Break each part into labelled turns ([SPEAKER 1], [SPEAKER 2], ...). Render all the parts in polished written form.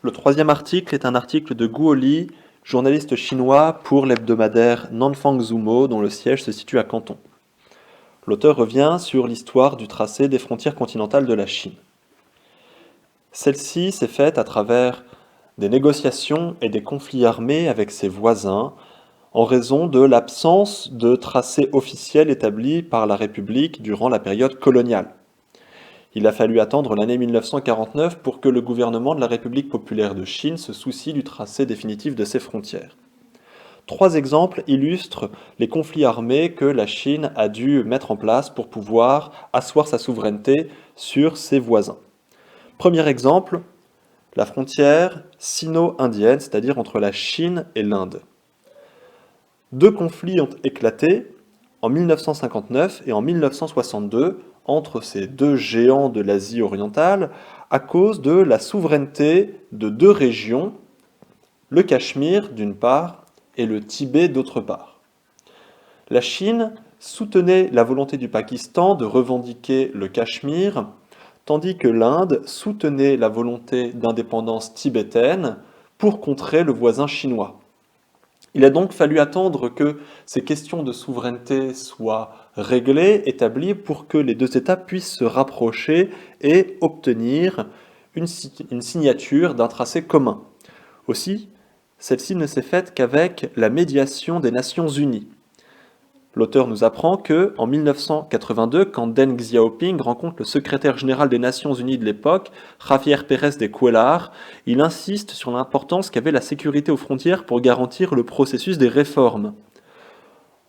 [SPEAKER 1] Le troisième article est un article de Guo Li, journaliste chinois pour l'hebdomadaire Nanfang Zumo, dont le siège se situe à Canton. L'auteur revient sur l'histoire du tracé des frontières continentales de la Chine. Celle-ci s'est faite à travers des négociations et des conflits armés avec ses voisins, en raison de l'absence de tracé officiel établi par la République durant la période coloniale. Il a fallu attendre l'année 1949 pour que le gouvernement de la République populaire de Chine se soucie du tracé définitif de ses frontières. Trois exemples illustrent les conflits armés que la Chine a dû mettre en place pour pouvoir asseoir sa souveraineté sur ses voisins. Premier exemple, la frontière sino-indienne, c'est-à-dire entre la Chine et l'Inde. Deux conflits ont éclaté en 1959 et en 1962 entre ces deux géants de l'Asie orientale à cause de la souveraineté de deux régions, le Cachemire d'une part et le Tibet d'autre part. La Chine soutenait la volonté du Pakistan de revendiquer le Cachemire, tandis que l'Inde soutenait la volonté d'indépendance tibétaine pour contrer le voisin chinois. Il a donc fallu attendre que ces questions de souveraineté soient réglées, établies, pour que les deux États puissent se rapprocher et obtenir une signature d'un tracé commun. Aussi, celle-ci ne s'est faite qu'avec la médiation des Nations Unies. L'auteur nous apprend que, en 1982, quand Deng Xiaoping rencontre le secrétaire général des Nations Unies de l'époque, Javier Pérez de Cuellar, il insiste sur l'importance qu'avait la sécurité aux frontières pour garantir le processus des réformes.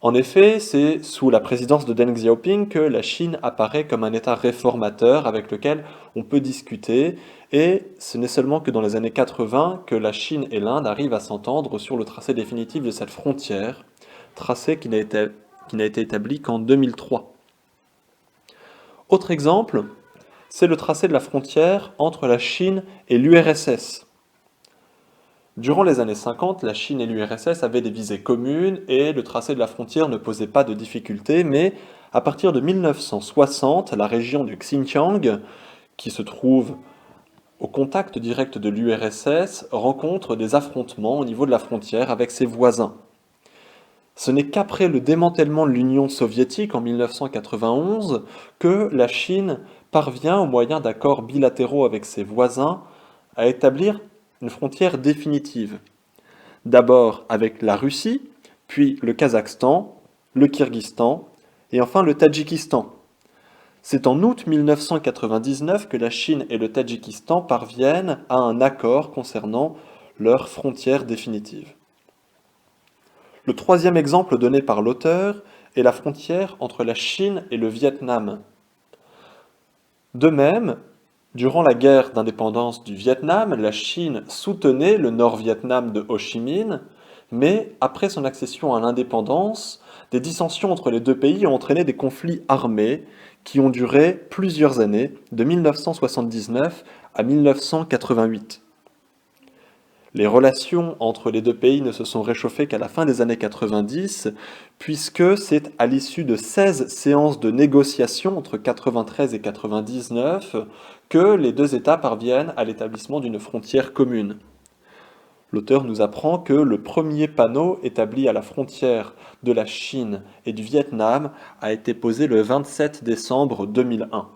[SPEAKER 1] En effet, c'est sous la présidence de Deng Xiaoping que la Chine apparaît comme un État réformateur avec lequel on peut discuter, et ce n'est seulement que dans les années 80 que la Chine et l'Inde arrivent à s'entendre sur le tracé définitif de cette frontière, tracé qui n'a été établi qu'en 2003. Autre exemple, c'est le tracé de la frontière entre la Chine et l'URSS. Durant les années 50, la Chine et l'URSS avaient des visées communes et le tracé de la frontière ne posait pas de difficultés, mais à partir de 1960, la région du Xinjiang, qui se trouve au contact direct de l'URSS, rencontre des affrontements au niveau de la frontière avec ses voisins. Ce n'est qu'après le démantèlement de l'Union soviétique en 1991 que la Chine parvient, au moyen d'accords bilatéraux avec ses voisins, à établir une frontière définitive. D'abord avec la Russie, puis le Kazakhstan, le Kirghizstan et enfin le Tadjikistan. C'est en août 1999 que la Chine et le Tadjikistan parviennent à un accord concernant leur frontière définitive. Le troisième exemple donné par l'auteur est la frontière entre la Chine et le Vietnam. De même, durant la guerre d'indépendance du Vietnam, la Chine soutenait le Nord-Vietnam de Ho Chi Minh, mais après son accession à l'indépendance, des dissensions entre les deux pays ont entraîné des conflits armés qui ont duré plusieurs années, de 1979 à 1988. Les relations entre les deux pays ne se sont réchauffées qu'à la fin des années 90, puisque c'est à l'issue de 16 séances de négociations entre 93 et 99 que les deux États parviennent à l'établissement d'une frontière commune. L'auteur nous apprend que le premier panneau établi à la frontière de la Chine et du Vietnam a été posé le 27 décembre 2001.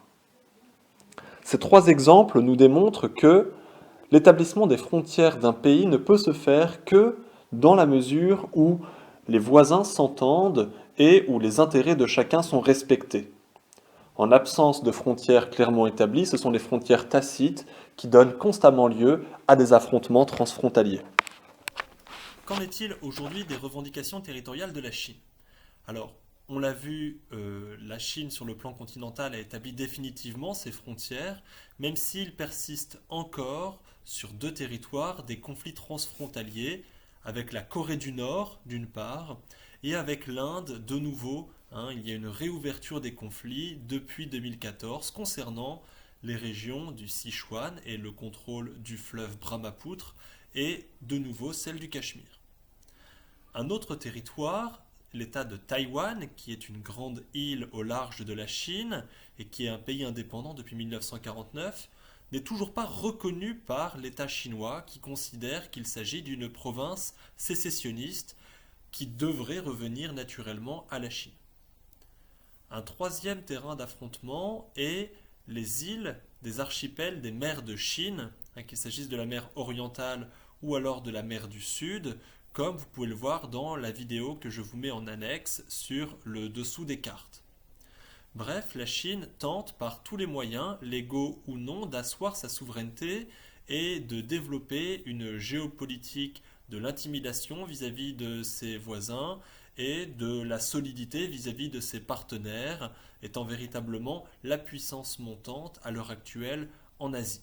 [SPEAKER 1] Ces trois exemples nous démontrent que l'établissement des frontières d'un pays ne peut se faire que dans la mesure où les voisins s'entendent et où les intérêts de chacun sont respectés. En absence de frontières clairement établies, ce sont les frontières tacites qui donnent constamment lieu à des affrontements transfrontaliers.
[SPEAKER 2] Qu'en est-il aujourd'hui des revendications territoriales de la Chine? Alors, on l'a vu, la Chine sur le plan continental a établi définitivement ses frontières, même s'il persiste encore sur deux territoires des conflits transfrontaliers, avec la Corée du Nord d'une part, et avec l'Inde de nouveau. Il y a une réouverture des conflits depuis 2014 concernant les régions du Sichuan et le contrôle du fleuve Brahmapoutre, et de nouveau celle du Cachemire. Un autre territoire, l'État de Taïwan, qui est une grande île au large de la Chine et qui est un pays indépendant depuis 1949, n'est toujours pas reconnue par l'État chinois qui considère qu'il s'agit d'une province sécessionniste qui devrait revenir naturellement à la Chine. Un troisième terrain d'affrontement est les îles des archipels des mers de Chine, qu'il s'agisse de la mer orientale ou alors de la mer du Sud, comme vous pouvez le voir dans la vidéo que je vous mets en annexe sur le dessous des cartes. Bref, la Chine tente par tous les moyens, légaux ou non, d'asseoir sa souveraineté et de développer une géopolitique de l'intimidation vis-à-vis de ses voisins et de la solidité vis-à-vis de ses partenaires, étant véritablement la puissance montante à l'heure actuelle en Asie.